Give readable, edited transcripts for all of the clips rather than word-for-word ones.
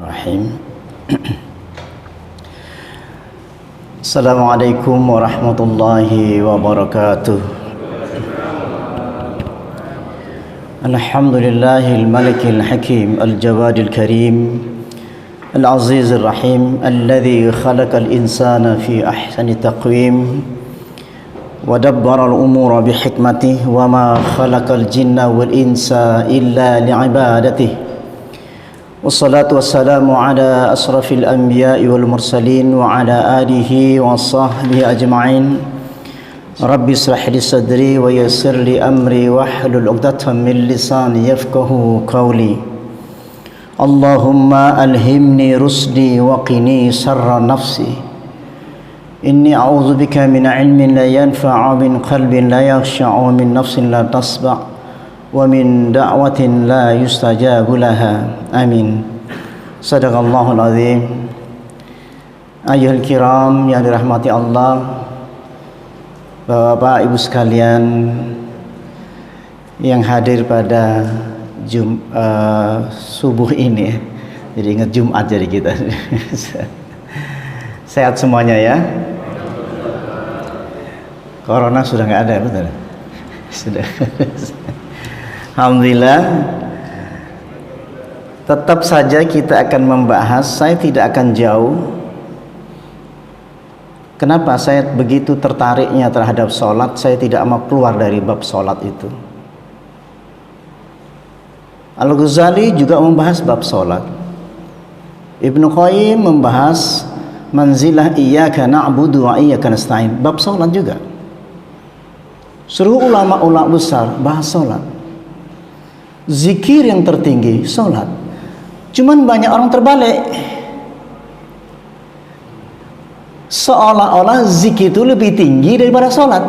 Bismillahirrahmanirrahim. Assalamualaikum warahmatullahi wabarakatuh. Alhamdulillahil malikil hakim al-jawadil karim al-azizir rahim alladhi khalaqal insana fi ahsani taqwim wa dabbara al-umura bihikmatihi wa ma khalaqal jinna wal insa illa li'ibadatihi. Wassalatu wassalamu ala asrafil anbiya'i wal mursalin wa ala alihi wa sahbihi ajma'in. Rabbi israh li sadri wa yassir li amri wahlul 'uqdatam min lisani yafqahu qawli. Allahumma alhimni rusdi wa qini sharra nafsi. Inni a'udzu bika min 'ilmin la yanfa'u, min qalbin la yakhsha'u, min nafsin la tasba', wa min da'watin la yustajabu laha. Amin. Sadaqallahul azim. Ayyuhal kiram yang dirahmati Allah, Bapak Ibu sekalian yang hadir pada subuh ini, jadi ingat Jumat jadi kita. Sehat semuanya ya. Corona sudah nggak ada, betul? Sudah. Alhamdulillah. Tetap saja kita akan membahas, saya tidak akan jauh. Kenapa saya begitu tertariknya terhadap sholat? Saya tidak mau keluar dari bab sholat itu. Al-Ghazali juga membahas bab sholat. Ibnu Qayyim membahas manzilah iyyaka na'budu wa iyyaka nasta'in, bab sholat juga. Seluruh ulama-ulama besar bahas sholat. Zikir yang tertinggi sholat. Cuman banyak orang terbalik, seolah-olah zikir itu lebih tinggi daripada sholat.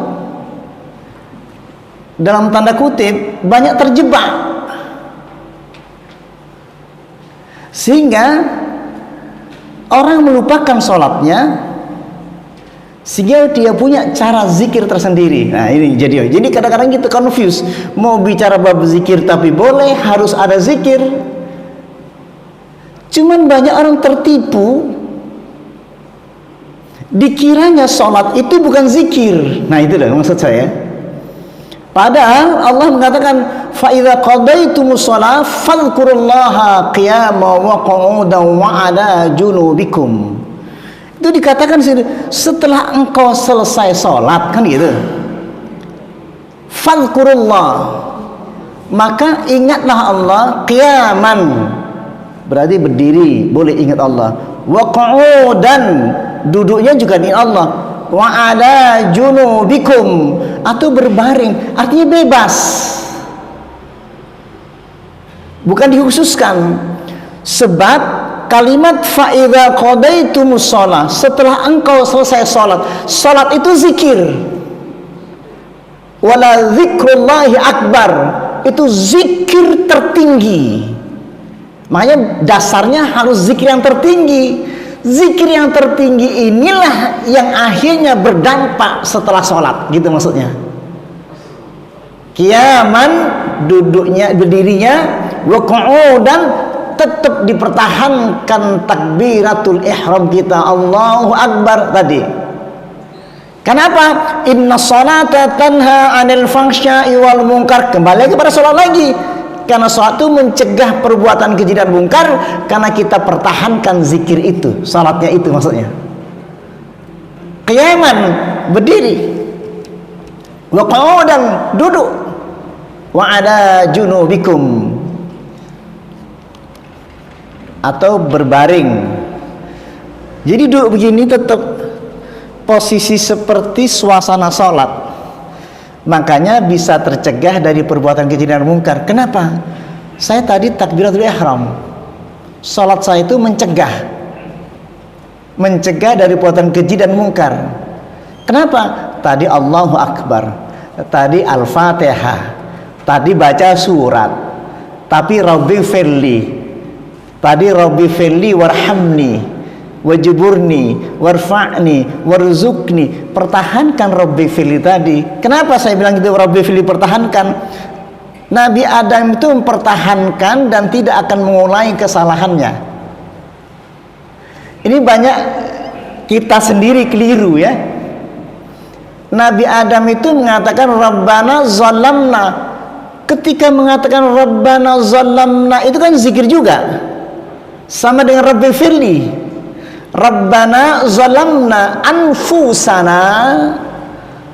Dalam tanda kutip, banyak terjebak, sehingga orang melupakan sholatnya, sehingga dia punya cara zikir tersendiri. Nah ini jadi kadang-kadang kita confuse, mau bicara bab zikir tapi boleh, harus ada zikir. Cuman banyak orang tertipu, dikiranya sholat itu bukan zikir. Nah itu dah maksud saya. Padahal Allah mengatakan fa idza qadaytumus shalah fadhkurullaha qiyaman wa qu'udan wa 'ala junubikum. Itu dikatakan setelah engkau selesai sholat, kan gitu. Fadhkurullah, maka ingatlah Allah. Qiyaman berarti berdiri, boleh ingat Allah. Wa qu'udan, duduknya juga ingat Allah. Wa 'ala junubikum, atau berbaring, artinya bebas, bukan dikhususkan. Sebab kalimat fa'idha qadaitumus shalah, setelah engkau selesai sholat, sholat itu zikir. Wala zikrullahi akbar, itu zikir tertinggi. Makanya dasarnya harus zikir yang tertinggi. Zikir yang tertinggi inilah yang akhirnya berdampak setelah sholat, gitu maksudnya. Qiyaman, duduknya, berdirinya, wa qu'udan, tetap dipertahankan takbiratul ihram kita, Allahu Akbar tadi. Kenapa? Inna sholata tanha 'anil fahsya'i wal munkar. Kembali kepada sholat lagi, karena sholat itu mencegah perbuatan keji dan mungkar. Karena kita pertahankan zikir itu, sholatnya itu maksudnya. Qiyaman, berdiri, wa qu'udan, duduk, wa 'ala junubikum, atau berbaring. Jadi duduk begini tetap posisi seperti suasana sholat. Makanya bisa tercegah dari perbuatan keji dan mungkar. Kenapa? Saya tadi takbiratul ihram, sholat saya itu mencegah dari perbuatan keji dan mungkar. Kenapa? Tadi Allahu Akbar, tadi Al-Fatihah, tadi baca surat, tapi Rabbi firli, tadi Rabbi firli warhamni wajiburni warfa'ni warzuqni. Pertahankan Rabbi firli tadi. Kenapa saya bilang gitu, Rabbi firli pertahankan? Nabi Adam itu mempertahankan dan tidak akan mengulangi kesalahannya. Ini banyak kita sendiri keliru ya. Nabi Adam itu mengatakan Rabbana zalamna. Ketika mengatakan Rabbana zalamna itu kan zikir juga. Sama dengan Rabbi firli. Rabbana zalamna anfusana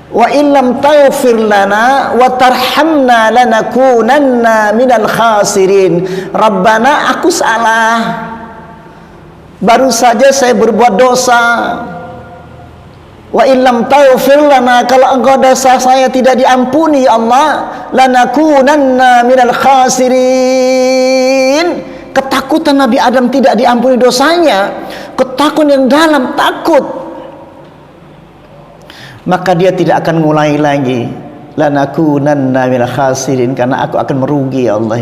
wa illam taghfir lana wa tarhamna lanakunanna minal khasirin. Rabbana, aku salah, baru saja saya berbuat dosa. Wa illam taghfir lana, kalau engkau dosa saya tidak diampuni ya Allah, lanakunanna minal khasirin. Ketakutan Nabi Adam tidak diampuni dosanya, ketakutan yang dalam, takut. Maka dia tidak akan mulai lagi, lanakunanna minal khasirin, karena aku akan merugi ya Allah.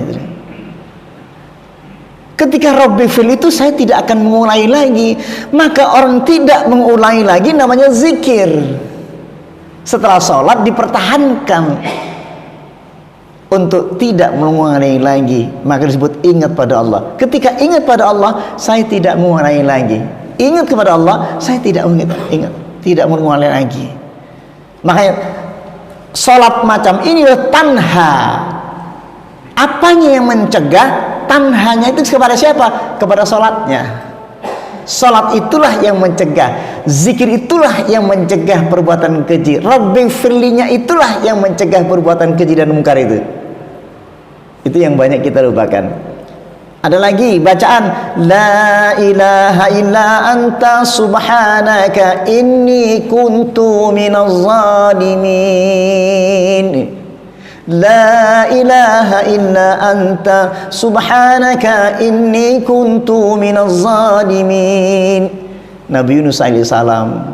Ketika Rabbi fil itu saya tidak akan mengulangi lagi. Maka orang tidak mengulangi lagi namanya zikir. Setelah sholat dipertahankan untuk tidak mengulangi lagi, maka disebut ingat pada Allah. Ketika ingat pada Allah, saya tidak mengulangi lagi. Ingat kepada Allah, saya tidak ingat, tidak mengulangi lagi. Makanya sholat macam ini tanha. Apanya yang mencegah? Tanhanya itu kepada siapa? Kepada sholatnya. Sholat itulah yang mencegah, zikir itulah yang mencegah perbuatan keji, Rabbi firlinya itulah yang mencegah perbuatan keji dan mungkar itu. Itu yang banyak kita lupakan. Ada lagi bacaan la ilaha illa anta subhanaka inni kuntu minaz zalimin. La ilaha illa anta subhanaka inni kuntu minaz zalimin. Nabi Yunus alaihissalam,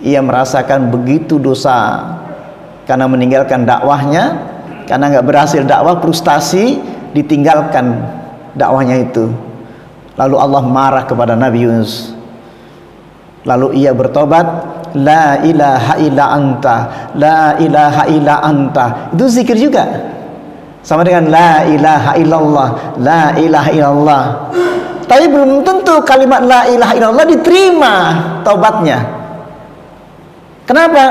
ia merasakan begitu dosa karena meninggalkan dakwahnya, karena nggak berhasil dakwah, frustasi, ditinggalkan dakwahnya itu. Lalu Allah marah kepada Nabi Yunus. Lalu ia bertobat, la ilaha illa anta, la ilaha illa anta. Itu zikir juga, sama dengan la ilaha illallah, la ilaha illallah. Tapi belum tentu kalimat la ilaha illallah diterima taubatnya. Kenapa?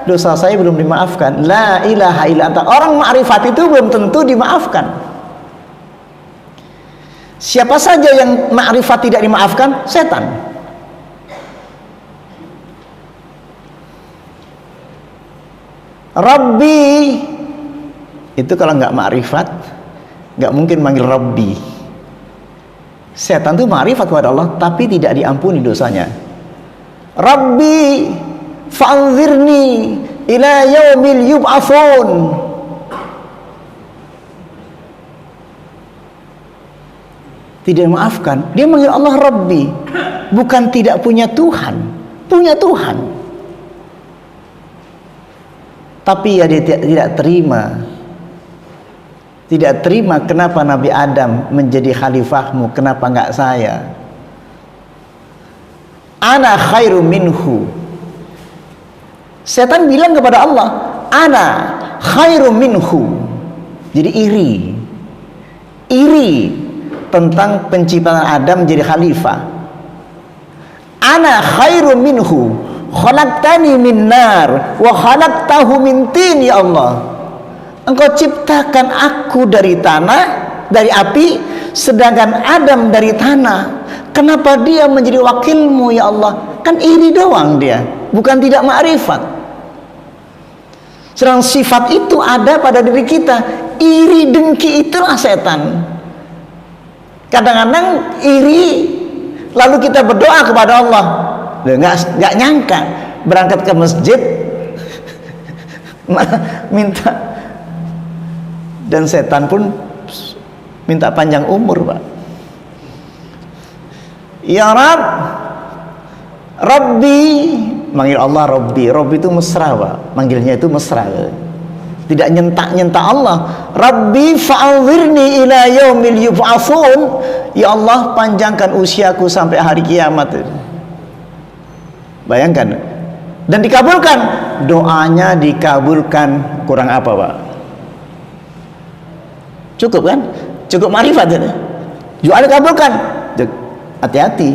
Dosa saya belum dimaafkan. La ilaha illa anta. Orang ma'rifat itu belum tentu dimaafkan. Siapa saja yang ma'rifat tidak dimaafkan? Setan. Rabbi itu kalau nggak ma'rifat, nggak mungkin manggil Rabbi. Setan itu ma'rifat kepada Allah tapi tidak diampuni dosanya. Rabbi fa'anzirni ila yaumil yub'atsun. Tidak memaafkan, dia manggil Allah Rabbi, bukan tidak punya Tuhan, punya Tuhan. Tapi ya dia tidak terima. Tidak terima kenapa Nabi Adam menjadi khalifahmu, kenapa enggak saya? Ana khairu minhu. Setan bilang kepada Allah, ana khairu minhu. Jadi iri. Iri tentang penciptaan Adam menjadi khalifah. Ana khairu minhu. Khalaqtani min nar wa khalaqtahu min tin. Ya Allah, Engkau ciptakan aku dari tanah, dari api, sedangkan Adam dari tanah. Kenapa dia menjadi wakilmu ya Allah? Kan iri doang dia, bukan tidak ma'rifat. Sedang sifat itu ada pada diri kita. Iri dengki itulah setan. Kadang-kadang iri, lalu kita berdoa kepada Allah. Nggak nyangka berangkat ke masjid minta, dan setan pun minta panjang umur, Pak. Ya Rabb, Rabbi, manggil Allah Rabbi. Rabbi itu mesra, Pak. Manggilnya itu mesra, tidak nyentak-nyentak Allah. Rabbi fa'anzirni ila yaumil yub'atsun. Ya Allah, panjangkan usiaku sampai hari kiamat. Bayangkan, dan dikabulkan, doanya dikabulkan. Kurang apa, Pak? Cukup kan? Cukup ma'rifat ya? Doa dikabulkan. hati-hati.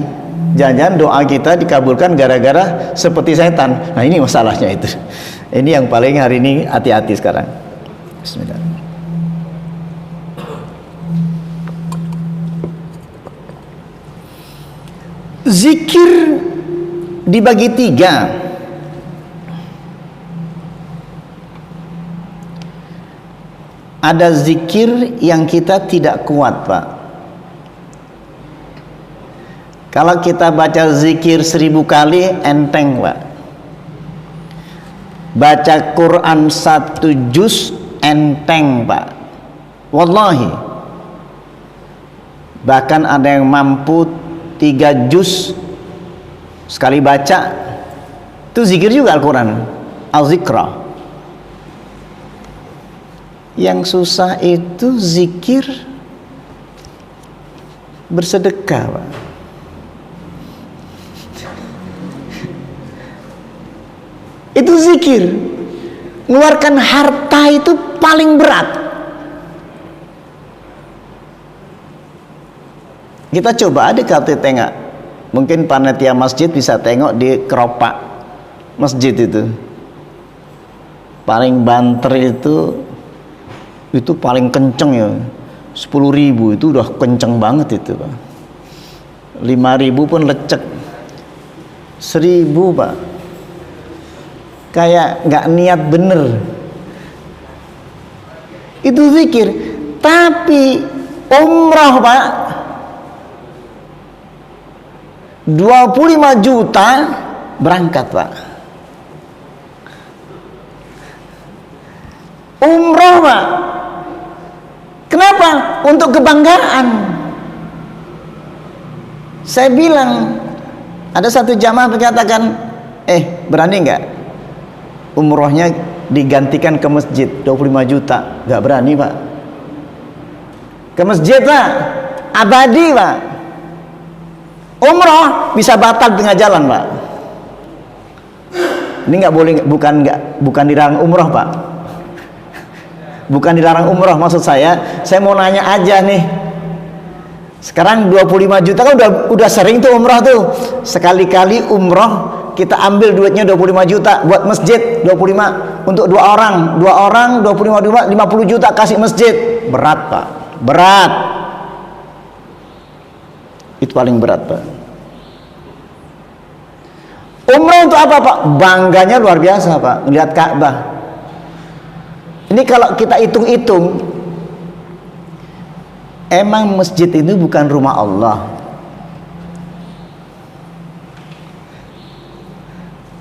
Jangan-jangan doa kita dikabulkan gara-gara seperti setan. Nah, ini masalahnya itu. Ini yang paling hari ini hati-hati sekarang. Bismillah. Zikir dibagi 3. Ada zikir yang kita tidak kuat, Pak. Kalau kita baca zikir 1000 kali enteng, Pak. Baca Quran 1 juz enteng, Pak. Wallahi. Bahkan ada yang mampu 3 juz sekali baca. Itu zikir juga Al-Quran, Al-Zikra. Yang susah itu zikir bersedekah, Pak. Itu zikir mengeluarkan harta itu paling berat. Kita coba aja kalau tengok, mungkin panitia masjid bisa tengok di keropak masjid itu, paling banter itu paling kenceng ya, 10.000 itu udah kenceng banget itu, Pak. 5.000 pun lecek, 1.000, Pak, kayak nggak niat bener. Itu zikir. Tapi umrah, Pak, 25 juta berangkat, Pak. Umrah, Pak. Kenapa? Untuk kebanggaan. Saya bilang, ada satu jamaah mengatakan, berani nggak umrohnya digantikan ke masjid 25 juta? Nggak berani, Pak. Ke masjid, Pak, abadi, Pak. Umroh bisa batal tengah jalan, Pak. Ini nggak boleh, bukan dilarang umroh, Pak. Bukan dilarang umroh, maksud saya mau nanya aja nih. Sekarang 25 juta kan udah sering tuh umroh tuh. Sekali-kali umroh kita ambil duitnya 25 juta buat masjid, 25 untuk 2 orang 25 50 juta kasih masjid. Berat, Pak. Berat. Itu paling berat, Pak. Umroh untuk apa, Pak? Bangganya luar biasa, Pak, melihat Ka'bah. Ini kalau kita hitung-hitung, emang masjid itu bukan rumah Allah.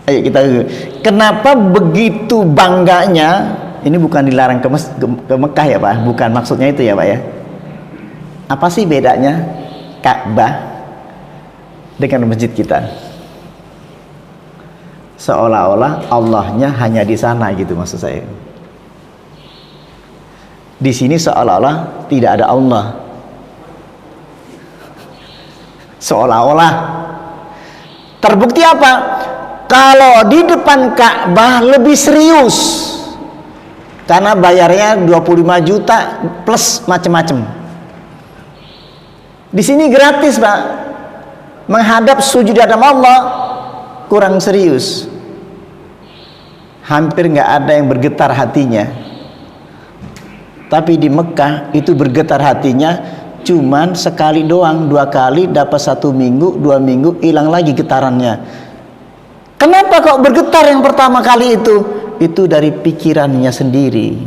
Ayo kita, kenapa begitu bangganya? Ini bukan dilarang ke Mekah ya, Pak? Bukan maksudnya itu ya, Pak ya? Apa sih bedanya Ka'bah dengan masjid kita? Seolah-olah Allahnya hanya di sana gitu, maksud saya. Di sini seolah-olah tidak ada Allah. Seolah-olah. Terbukti apa? Kalau di depan Ka'bah lebih serius, karena bayarnya 25 juta plus macam-macam. Di sini gratis, Pak. Menghadap sujud di hadapan Allah kurang serius. Hampir nggak ada yang bergetar hatinya. Tapi di Mekah itu bergetar hatinya cuman sekali doang, 2 kali, dapat 1 minggu, 2 minggu, hilang lagi getarannya. Kenapa kok bergetar yang pertama kali itu? Itu dari pikirannya sendiri,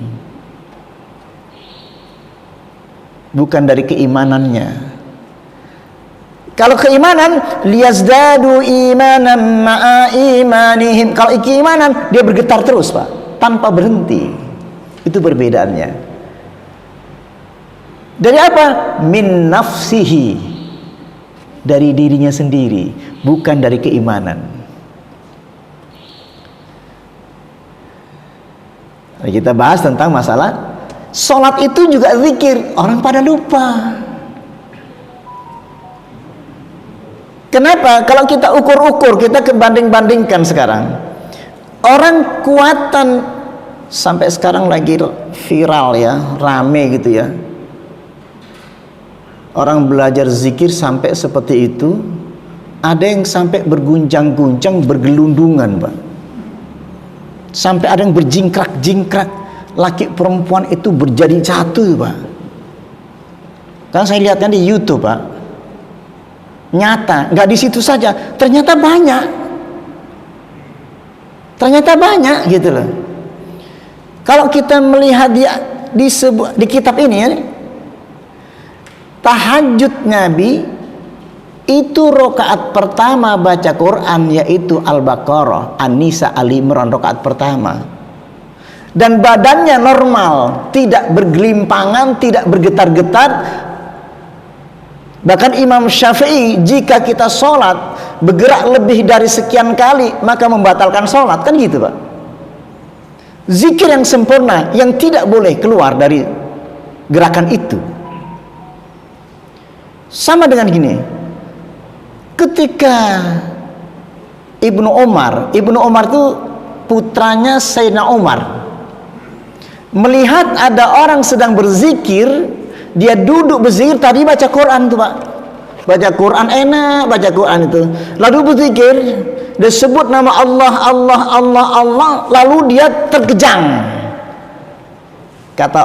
bukan dari keimanannya. Kalau keimanan, liyazdadu imanan ma'a imanihim. Kalau keimanan, dia bergetar terus, Pak, tanpa berhenti. Itu perbedaannya. Dari apa? Min nafsihi, dari dirinya sendiri, bukan dari keimanan. Kita bahas tentang masalah sholat itu juga zikir. Orang pada lupa. Kenapa? Kalau kita ukur-ukur, kita banding-bandingkan sekarang, orang kuatan sampai sekarang lagi viral ya, rame gitu ya, Orang belajar zikir sampai seperti itu. Ada yang sampai berguncang-guncang, bergelundungan, Pak. Sampai ada yang berjingkrak-jingkrak. Laki perempuan itu berjadi satu, Pak. Kan saya lihatnya di YouTube, Pak. Nyata, nggak di situ saja. Ternyata banyak. Ternyata banyak gitu loh. Kalau kita melihat di kitab ini ya, tahajud Nabi itu rakaat pertama baca Quran yaitu Al-Baqarah, An-Nisa, Ali Imran rakaat pertama. Dan badannya normal, tidak bergelimpangan, tidak bergetar-getar. Bahkan Imam Syafi'i, jika kita sholat bergerak lebih dari sekian kali maka membatalkan sholat, kan gitu, Pak. Zikir yang sempurna yang tidak boleh keluar dari gerakan itu. Sama dengan gini, ketika Ibnu Umar itu putranya Sayyidina Umar, melihat ada orang sedang berzikir, dia duduk berzikir, tadi baca Quran tuh, Pak. Baca Quran enak, baca Quran itu. Lalu berzikir, dia sebut nama Allah, Allah, Allah, Allah, lalu dia terkejang. Kata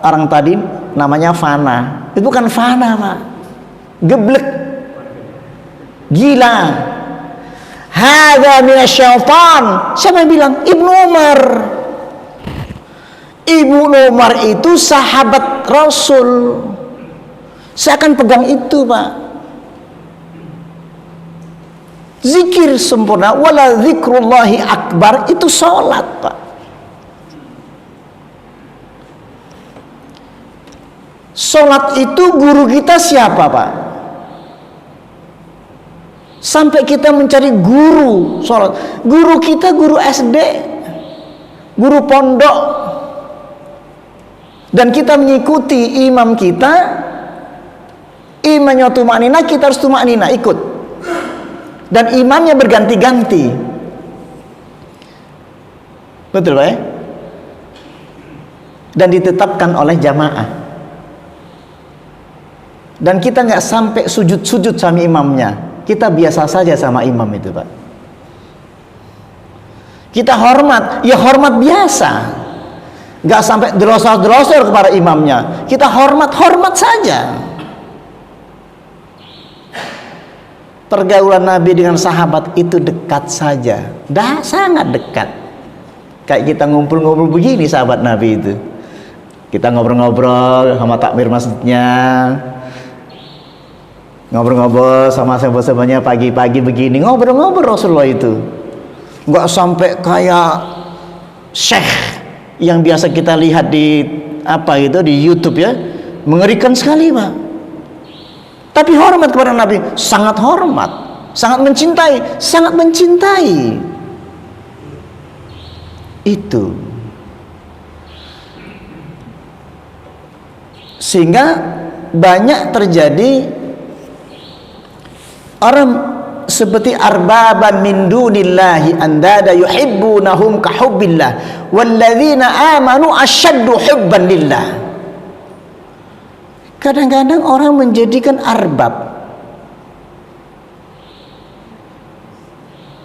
orang tadi namanya fana. Itu bukan fana, Pak. Geblek. Gila. Hadza minasyaitan. Siapa yang bilang? Ibnu Umar. Ibnu Umar itu sahabat Rasul. Saya akan pegang itu, Pak. Zikir sempurna, wala zikrullahi akbar, itu sholat, Pak. Sholat itu guru kita siapa, Pak? Sampai kita mencari guru sholat. Guru kita guru SD, guru pondok. Dan kita mengikuti imam kita. Imamnya tumaknina, kita harus tumaknina, ikut. Dan imamnya berganti-ganti. Betul, Pak ya? Dan ditetapkan oleh jamaah. Dan kita nggak sampai sujud-sujud sama imamnya. Kita biasa saja sama imam itu, Pak. Kita hormat, ya hormat biasa. Nggak sampai delosor-delosor kepada imamnya. Kita hormat saja. Pergaulan Nabi dengan sahabat itu dekat saja, sangat dekat. Kayak kita ngumpul-ngumpul begini sahabat Nabi itu. Kita ngobrol-ngobrol sama takmir masjidnya, ngobrol-ngobrol sama sahabat-sahabatnya pagi-pagi begini, ngobrol-ngobrol Rasulullah itu. Nggak sampai kayak syekh yang biasa kita lihat di di YouTube ya, mengerikan sekali, Pak. Tapi hormat kepada Nabi, sangat hormat, sangat mencintai. Itu. Sehingga banyak terjadi orang seperti arbaban min dunillahi andada yuhibbunahum ka hubbillah walladzina amanu asyaddu hubban lillah. Kadang-kadang orang menjadikan arbab,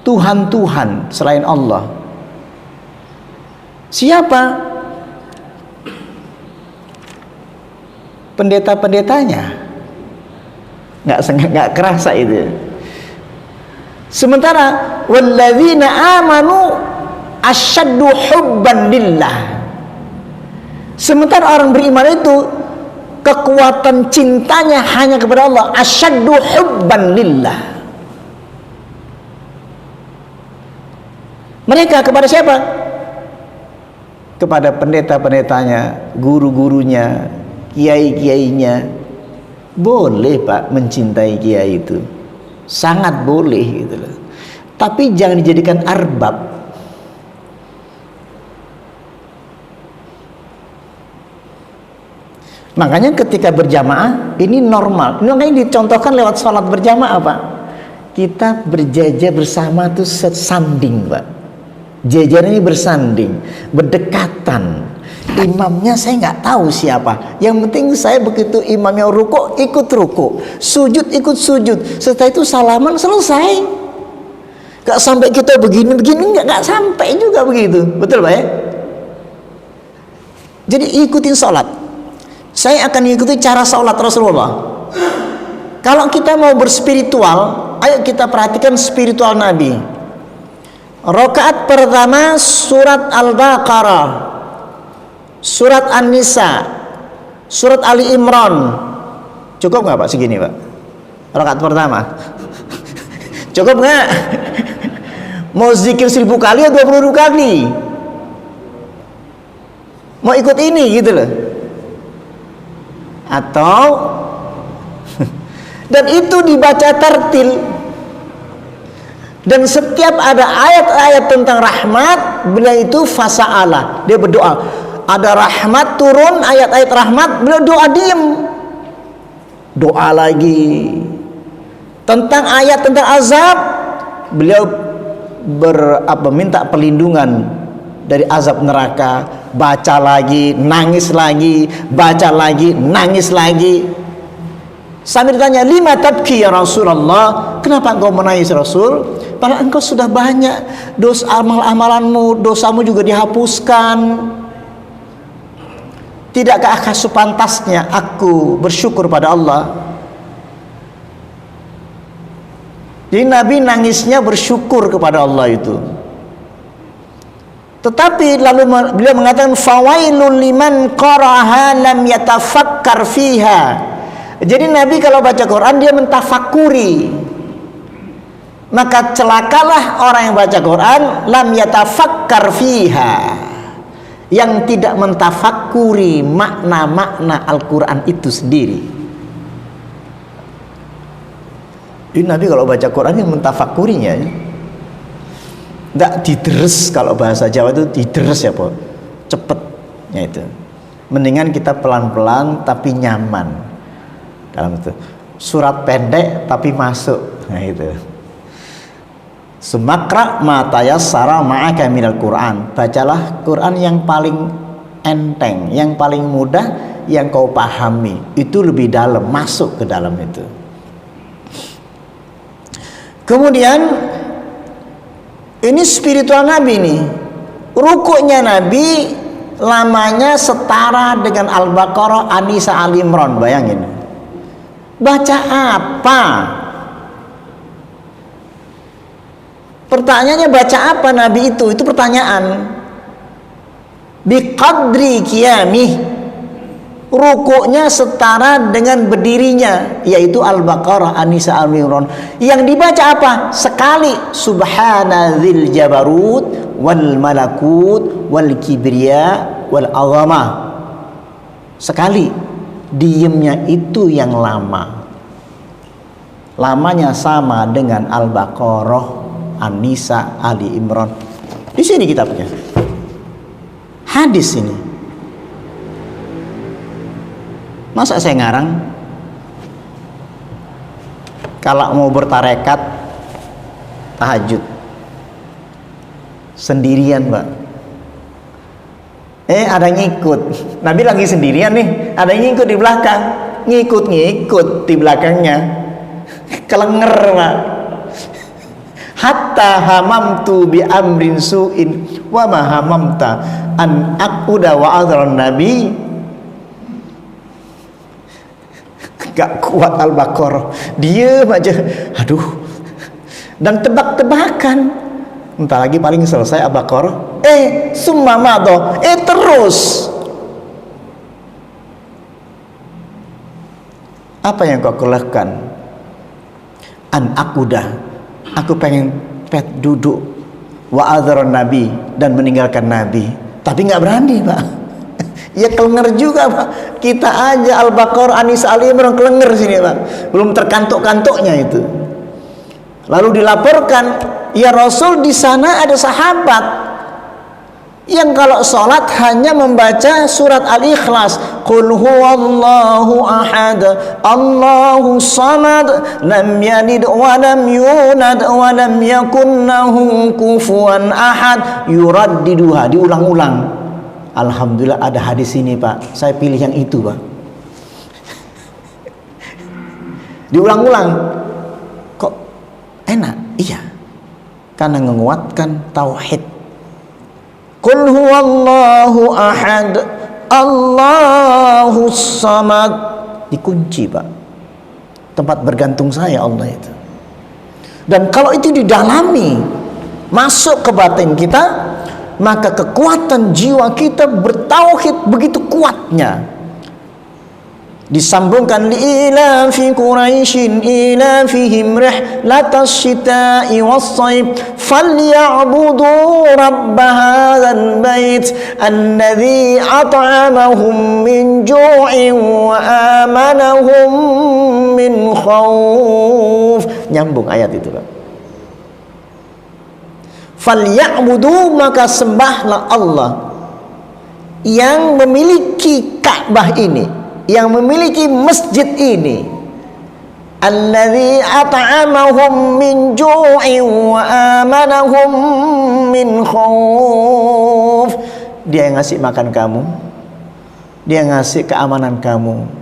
Tuhan-Tuhan selain Allah. Siapa? Pendeta-pendetanya. Nggak kerasa itu. Sementara walladzina amanu asyaddu hubban lillah. Sementara orang beriman itu kekuatan cintanya hanya kepada Allah, asyaddu hubban lillah. Mereka kepada siapa? Kepada pendeta-pendetanya, guru-gurunya, kiai-kiainya. Boleh, Pak, mencintai kiai itu, sangat boleh gitu loh. Tapi jangan dijadikan arbab. Makanya ketika berjamaah ini normal. Ini makanya dicontohkan lewat sholat berjamaah, Pak. Kita berjajar bersama tuh sesanding, Pak. Jajar ini bersanding, berdekatan. Imamnya saya nggak tahu siapa. Yang penting saya begitu imamnya rukuk, ikut rukuk, sujud ikut sujud. Setelah itu salaman, selesai. Gak sampai kita begini-begini, nggak sampai juga begitu. Betul Pak ya? Jadi ikutin sholat. Saya akan ikuti cara sholat Rasulullah. Kalau kita mau berspiritual, ayo kita perhatikan spiritual Nabi. Rakaat pertama surat Al-Baqarah, surat An-Nisa, surat Ali Imran. Cukup nggak Pak segini Pak? Rakaat pertama. Cukup nggak? Mau zikir 1000 kali atau 20 kali? Mau ikut ini gitu loh. Atau dan itu dibaca tartil. Dan setiap ada ayat-ayat tentang rahmat, beliau itu fasa'ala, dia berdoa. Ada rahmat turun, ayat-ayat rahmat, beliau doa diem. Doa lagi. Tentang ayat tentang azab, beliau minta perlindungan dari azab neraka. Baca lagi, nangis lagi, baca lagi, nangis lagi. Sambil ditanya, lima tabki ya Rasulullah, kenapa engkau menangis Rasul? Padahal engkau sudah banyak dosa, amal-amalanmu, dosamu juga dihapuskan. Tidakkah akan sepantasnya aku bersyukur pada Allah? Jadi Nabi nangisnya bersyukur kepada Allah itu. Tetapi lalu beliau mengatakan, fawailul liman qara'aha lam yatafakkar fiha. Jadi Nabi kalau baca Quran dia mentafakuri. Maka celakalah orang yang baca Quran lam yatafakkar fiha, yang tidak mentafakuri makna-makna Al-Quran itu sendiri. Ini Nabi kalau baca Quran yang mentafakurinya, tidak dideres. Kalau bahasa Jawa itu dideres ya Pak, cepetnya itu. Mendingan kita pelan-pelan tapi nyaman dalam itu. Surat pendek tapi masuk, nah itu. Sumakra matayassara ma'aka minal Quran. Bacalah Quran yang paling enteng, yang paling mudah, yang kau pahami. Itu lebih dalam, masuk ke dalam itu. Kemudian ini spiritual Nabi nih. Rukuknya Nabi lamanya setara dengan Al-Baqarah, An-Nisa, Ali Imran. Bayangin. Baca apa? Pertanyaannya baca apa Nabi itu? Itu pertanyaan. Biqadri qiyamih. Rukuknya setara dengan berdirinya, yaitu Al-Baqarah, An-Nisa, Al-Imran. Yang dibaca apa? Sekali. Subhanadzil jabarut wal malakut wal kibriya wal azamah. Sekali. Diemnya itu yang lama. Lamanya sama dengan Al-Baqarah, An-Nisa, Ali Imran. Di sini kitabnya. Hadis ini. Masa saya ngarang? Kalau mau bertarekat tahajud sendirian, Mbak. Ada yang ngikut. Nabi lagi sendirian nih, ada yang ngikut di belakang. Ngikut di belakangnya. Kelenger, Mbak. Hatta hamamtu bi amrin su'in wa ma hamamta an aquda wa adran nabi. Gak kuat Al-Baqarah, diem aja, aduh, dan tebak-tebakan. Entah lagi paling selesai Al-Baqarah, summa madha, terus. Apa yang kau keluhkan? An akudah, aku pengen duduk, wa adharon nabi, dan meninggalkan Nabi, tapi nggak berani, Pak. Ya kelenger juga, Pak. Kita aja Al-Baqarah, An-Nisa, Ali Imran kelenger sini, Pak. Belum terkantuk-kantuknya itu. Lalu dilaporkan, ya Rasul, di sana ada sahabat yang kalau sholat hanya membaca surat Al-Ikhlas. Qul huwallahu ahad, Allahu samad, lam yalid wa lam yulad wa lam yakun lahu kufuwan ahad. Yuraddiduha, diulang-ulang. Alhamdulillah ada hadis ini Pak, saya pilih yang itu Pak. Diulang-ulang, kok enak? Iya, karena menguatkan tauhid. Qul huwallahu ahad, Allahus samad. Dikunci Pak, tempat bergantung saya Allah itu. Dan kalau itu didalami, masuk ke batin kita, maka kekuatan jiwa kita bertauhid begitu kuatnya. Disambungkan ila fi Quraisyin ila fihim rihlatas syita'i was-sayf falyabudu rabb hadzal bait alladzi at'amahum min ju'in wa amanahum min khauf. Nyambung ayat itu Pak. Falyabudu, maka sembahlah Allah yang memiliki Ka'bah ini, yang memiliki masjid ini. Alladzi at'amahum min ju'in wa amanahum min khauf. Dia yang ngasih makan kamu, dia yang ngasih keamanan kamu.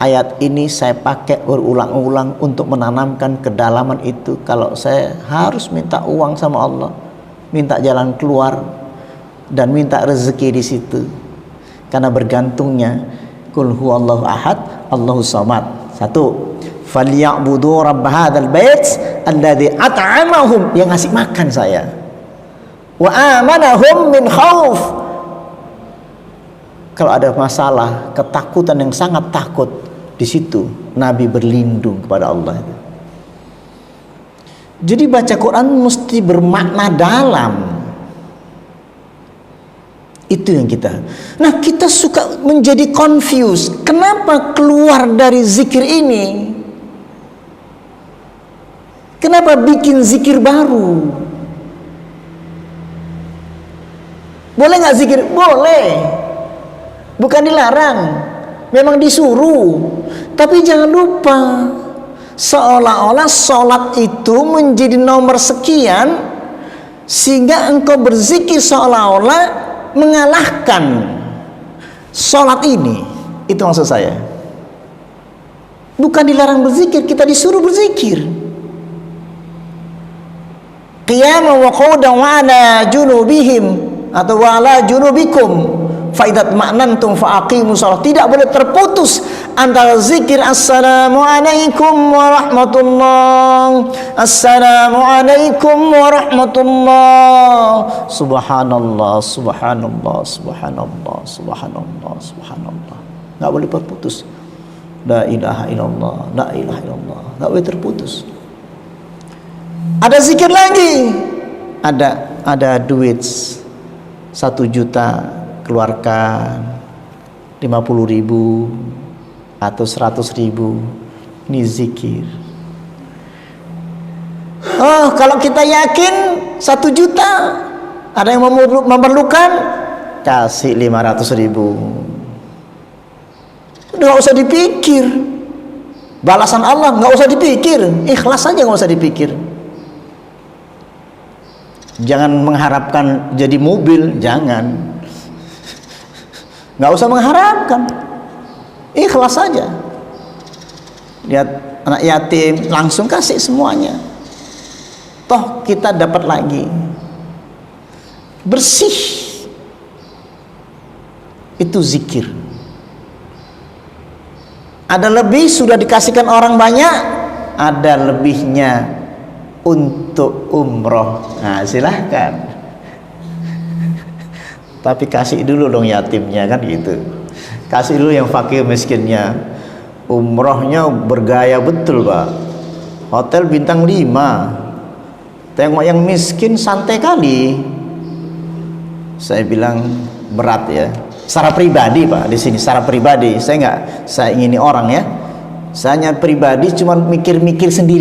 Ayat ini saya pakai berulang-ulang untuk menanamkan kedalaman itu. Kalau saya harus minta uang sama Allah, minta jalan keluar, dan minta rezeki di situ, karena bergantungnya Qul huwallahu ahad, Allahus samad. Satu, falyabudu rabb hadzal bait alladzi at'amahum, yang ngasih makan saya, wa amanahum min khauf. Kalau ada masalah, ketakutan yang sangat takut, di situ Nabi berlindung kepada Allah. Jadi baca Quran mesti bermakna dalam. Itu yang kita. Nah, kita suka menjadi confused. Kenapa keluar dari zikir ini? Kenapa bikin zikir baru? Boleh nggak zikir? Boleh. Bukan dilarang. Memang disuruh. Tapi jangan lupa, seolah-olah sholat itu menjadi nomor sekian, sehingga engkau berzikir seolah-olah mengalahkan sholat ini. Itu maksud saya. Bukan dilarang berzikir, kita disuruh berzikir. Qiyaman wa qu'udan wa ala junubihim, atau wa ala junubikum faidat ma'nantum fa'aqimu shalah. Tidak boleh terputus antara zikir assalamualaikum warahmatullah, assalamualaikum warahmatullah, subhanallah, subhanallah, subhanallah, subhanallah, subhanallah. Nggak boleh terputus. La ilaha illallah, la ilaha illallah, nggak boleh terputus. Ada zikir lagi, ada duit 1 juta, keluarkan 50.000 atau 100.000. Ini zikir. Oh, kalau kita yakin 1 juta ada yang memerlukan, kasih 500.000. Udah gak usah dipikir. Balasan Allah gak usah dipikir. Ikhlas aja, gak usah dipikir. Jangan mengharapkan jadi mobil, jangan. Nggak usah mengharapkan, ikhlas saja. Lihat anak yatim, langsung kasih semuanya. Toh kita dapat lagi. Bersih. Itu zikir. Ada lebih sudah dikasihkan orang banyak, ada lebihnya untuk umroh. Nah, silahkan. Tapi kasih dulu dong yatimnya, kan gitu. Kasih dulu yang fakir miskinnya. Umrohnya bergaya betul Pak, hotel bintang 5. Tengok yang miskin santai kali. Saya bilang berat ya. Secara pribadi Pak, di sini secara pribadi. Saya ingini orang ya. Saya hanya pribadi cuma mikir-mikir sendiri